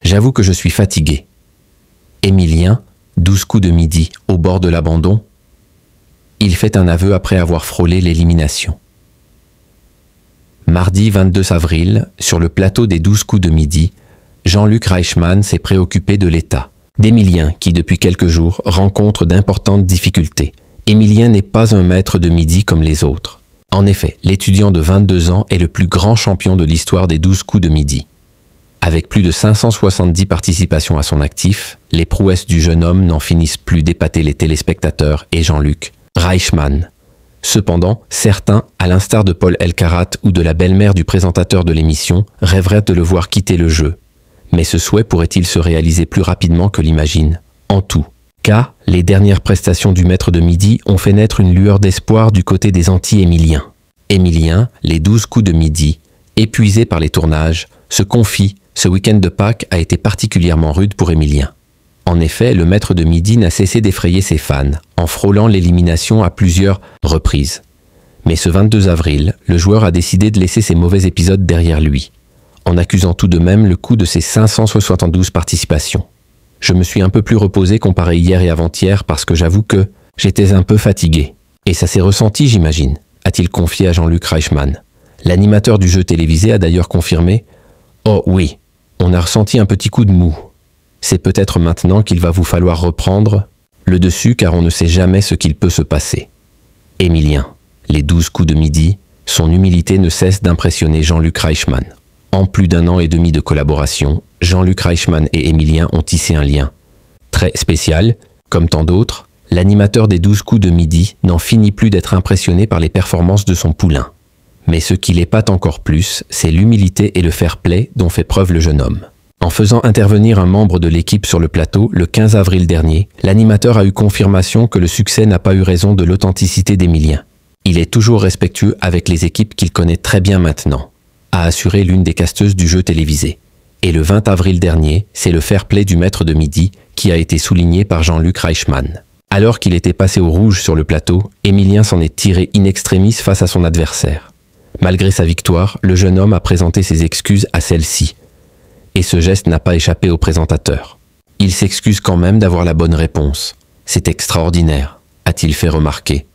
J'avoue que je suis fatigué. Émilien, 12 coups de midi, au bord de l'abandon. Il fait un aveu après avoir frôlé l'élimination. Mardi 22 avril, sur le plateau des 12 coups de midi, Jean-Luc Reichmann s'est préoccupé de l'état d'Émilien qui, depuis quelques jours, rencontre d'importantes difficultés. Émilien n'est pas un maître de midi comme les autres. En effet, l'étudiant de 22 ans est le plus grand champion de l'histoire des 12 coups de midi. Avec plus de 570 participations à son actif, les prouesses du jeune homme n'en finissent plus d'épater les téléspectateurs et Jean-Luc Reichmann. Cependant, certains, à l'instar de Paul Elkarat ou de la belle-mère du présentateur de l'émission, rêveraient de le voir quitter le jeu. Mais ce souhait pourrait-il se réaliser plus rapidement que l'imagine? En tout cas, les dernières prestations du maître de midi ont fait naître une lueur d'espoir du côté des anti-Émiliens. Émilien, les 12 coups de midi, épuisé par les tournages, se confie. Ce week-end de Pâques a été particulièrement rude pour Émilien. En effet, le maître de midi n'a cessé d'effrayer ses fans, en frôlant l'élimination à plusieurs reprises. Mais ce 22 avril, le joueur a décidé de laisser ces mauvais épisodes derrière lui, en accusant tout de même le coup de ses 572 participations. Je me suis un peu plus reposé comparé hier et avant-hier parce que j'avoue que j'étais un peu fatigué. Et ça s'est ressenti, j'imagine, a-t-il confié à Jean-Luc Reichmann. L'animateur du jeu télévisé a d'ailleurs confirmé « Oh oui, on a ressenti un petit coup de mou. C'est peut-être maintenant qu'il va vous falloir reprendre le dessus car on ne sait jamais ce qu'il peut se passer. » Émilien, les 12 coups de midi, son humilité ne cesse d'impressionner Jean-Luc Reichmann. En plus d'1 an et demi de collaboration, Jean-Luc Reichmann et Émilien ont tissé un lien très spécial. Comme tant d'autres, l'animateur des 12 coups de midi n'en finit plus d'être impressionné par les performances de son poulain. Mais ce qui l'épate encore plus, c'est l'humilité et le fair-play dont fait preuve le jeune homme. En faisant intervenir un membre de l'équipe sur le plateau le 15 avril dernier, l'animateur a eu confirmation que le succès n'a pas eu raison de l'authenticité d'Émilien. Il est toujours respectueux avec les équipes qu'il connaît très bien maintenant, a assuré l'une des casteuses du jeu télévisé. Et le 20 avril dernier, c'est le fair-play du maître de midi qui a été souligné par Jean-Luc Reichmann. Alors qu'il était passé au rouge sur le plateau, Émilien s'en est tiré in extremis face à son adversaire. Malgré sa victoire, le jeune homme a présenté ses excuses à celle-ci. Et ce geste n'a pas échappé au présentateur. Il s'excuse quand même d'avoir la bonne réponse. C'est extraordinaire, a-t-il fait remarquer.